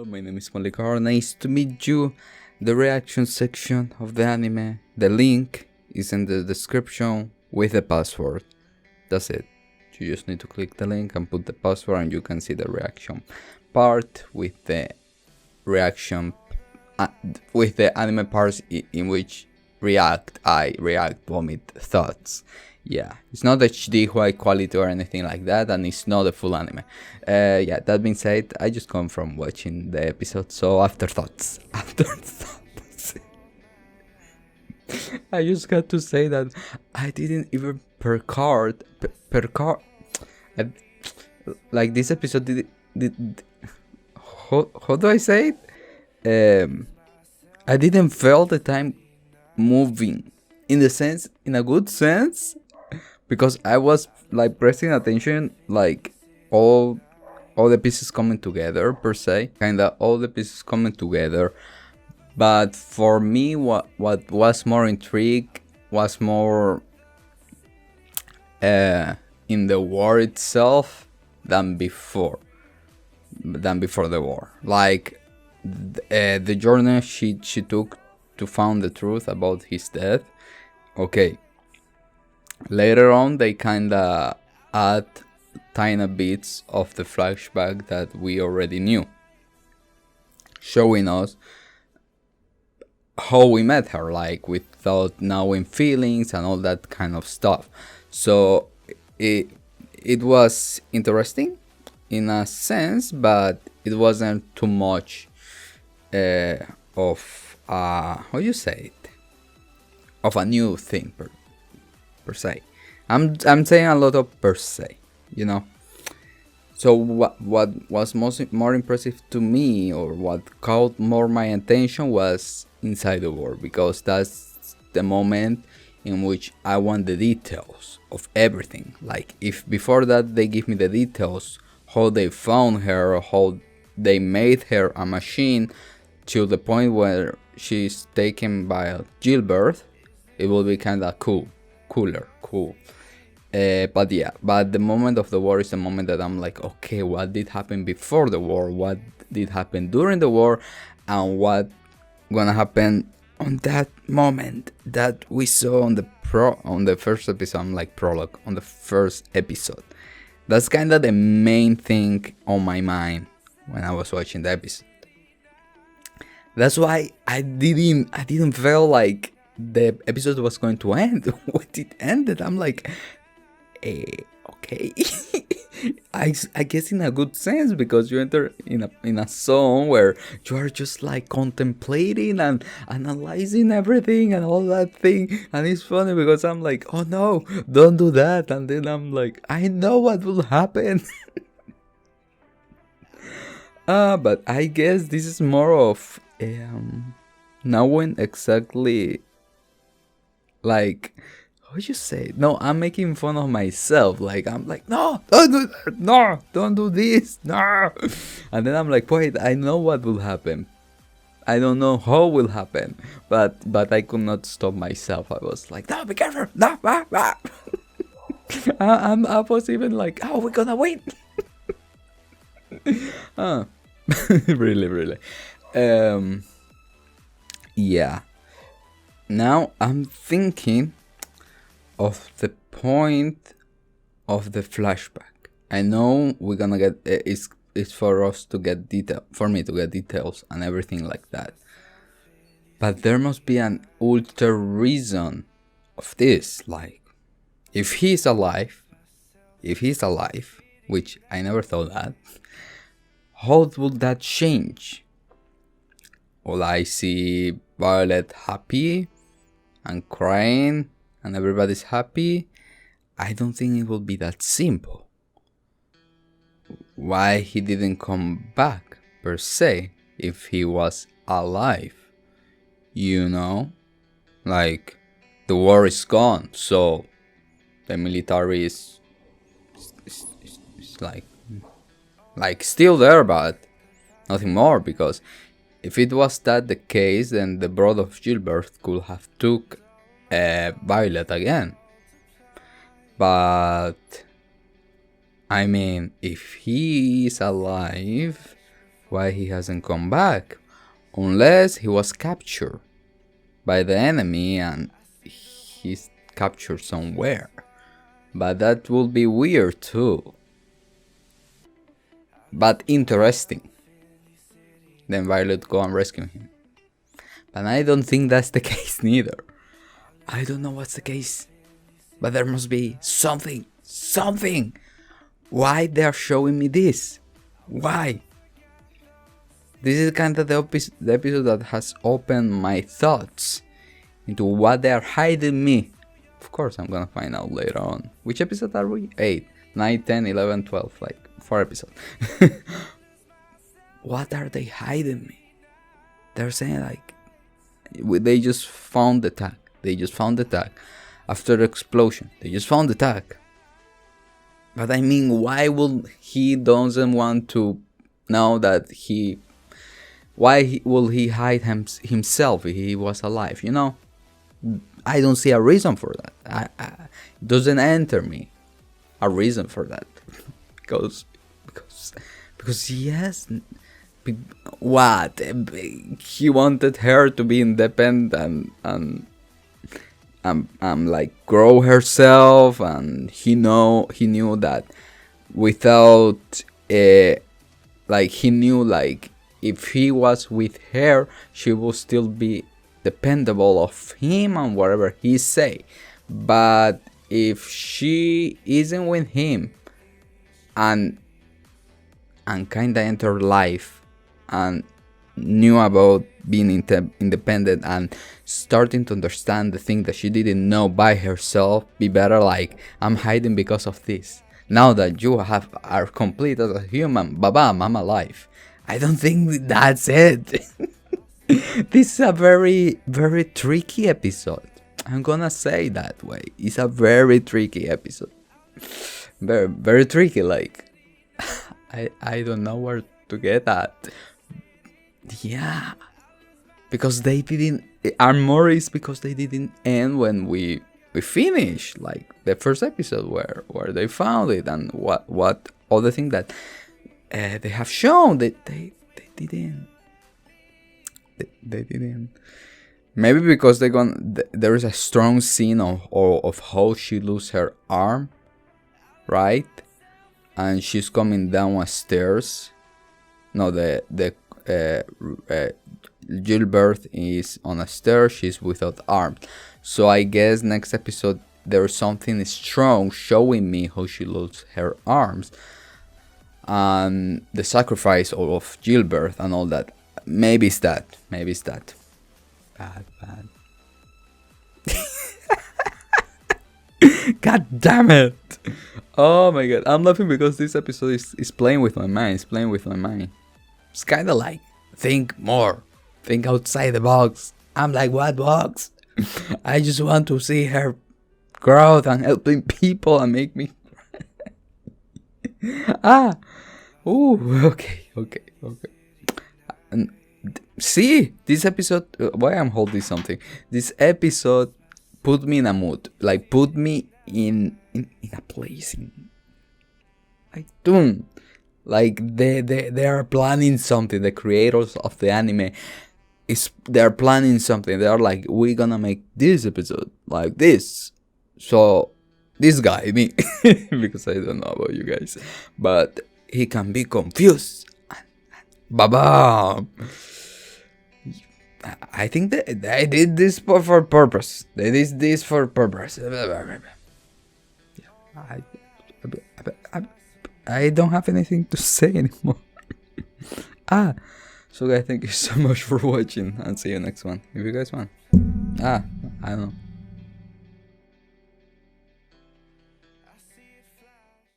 my name is Molikar. Nice to meet you. The reaction section of the anime, the link is in the description with the password. That's it. You just need to click the link and put the password and you can see the reaction part with the reaction with the anime parts in which I react, vomit thoughts. Yeah, it's not HD high quality or anything like that, and it's not a full anime. Yeah, that being said, I just come from watching the episode, so afterthoughts. I just got to say that I didn't even per card, like this episode did how do I say it? I didn't feel the time moving in a good sense, because I was like pressing attention, like all the pieces coming together per se, kinda all the pieces coming together. But for me, what was more intrigue was more in the war itself than before the war. Like the journey she took to find the truth about his death. Okay, later on they kinda add tiny bits of the flashback that we already knew, showing us how we met her, like without knowing feelings and all that kind of stuff. So it was interesting in a sense, but it wasn't too much of how you say it, of a new thing per se. I'm saying a lot of per se, you know. So what was more impressive to me, or what caught more my attention, was inside the war, because that's the moment in which I want the details of everything. Like, if before that they give me the details, how they found her, how they made her a machine, to the point where she's taken by Gilbert, it will be kinda cool. But yeah, but the moment of the war is the moment that I'm like, okay, what did happen before the war? What did happen during the war? And what gonna happen on that moment that we saw on the first episode? I'm like, prologue on the first episode. That's kind of the main thing on my mind when I was watching the episode. That's why I didn't feel like the episode was going to end. When it ended, I'm like, okay. I guess in a good sense, because you enter in a zone where you are just like contemplating and analyzing everything and all that thing. And it's funny because I'm like, oh no, don't do that. And then I'm like, I know what will happen. But I guess this is more of knowing exactly, like, how you say it? No, I'm making fun of myself. Like, I'm like, no, don't do that. No, don't do this. No. And then I'm like, wait, I know what will happen. I don't know how will happen, but I could not stop myself. I was like, no, be careful. No, I was even like, oh, we're gonna win. Really. Yeah. Now I'm thinking of the point of the flashback. I know we're gonna get it's for us to get for me to get details and everything like that, but there must be an ultra reason of this. Like, if he's alive, which I never thought that, how would that change? Will I see Violet happy and crying and everybody's happy? I don't think it will be that simple. Why he didn't come back per se if he was alive? You know? Like, the war is gone, so the military is like still there, but nothing more, because if it was that the case, then the brother of Gilbert could have took Violet again. But I mean, if he is alive, why he hasn't come back, unless he was captured by the enemy and he's captured somewhere. But that would be weird too. But interesting. Then Violet go and rescue him. But I don't think that's the case neither. I don't know what's the case. But there must be something. Why they are showing me this? Why? This is kind of the episode that has opened my thoughts into what they are hiding me. Of course, I'm gonna find out later on. Which episode are we? 8, 9, 10, 11, 12, like 4 episodes. What are they hiding me? They're saying like, they just found the tag. After the explosion, they just found the tag. But I mean, why will he doesn't want to know that will he hide himself if he was alive? You know, I don't see a reason for that. It doesn't enter me a reason for that. because yes, what, he wanted her to be independent and like grow herself, and he knew that without like he knew like if he was with her, she would still be dependable of him and whatever he say. But if she isn't with him and kinda entered life and knew about being independent and starting to understand the thing that she didn't know by herself, be better like, I'm hiding because of this. Now that you are complete as a human, bam, I'm alive. I don't think that's it. This is a very, very tricky episode. I'm gonna say that way. It's a very tricky episode. Very, very tricky. Like, I don't know where to get at. Yeah, because they didn't. And more is because they didn't end when we finished, like the first episode where they found it, and what other thing that they have shown that they didn't. They didn't. Maybe because there is a strong scene of how she lose her arm, right? And she's coming down a stairs. No, Gilbert is on a stair. She's without arms. So I guess next episode there's something strong showing me how she loses her arms and the sacrifice of Gilbert and all that. Maybe it's that. Bad. God damn it! Oh my god, I'm laughing because this episode is playing with my mind. It's kind of like, think more. Think outside the box. I'm like, what box? I just want to see her growth and helping people and make me okay. And see, this episode, why I'm holding something. This episode put me in a mood. Like, put me in a place. Like, boom. Like, they are planning something. The creators of the anime, they're planning something. They are like, we're gonna make this episode like this. So, this guy, me, because I don't know about you guys, but he can be confused. Bam! I think that they did this for purpose. They did this for purpose. I don't have anything to say anymore. So guys, thank you so much for watching, and see you next one. If you guys want. I don't know.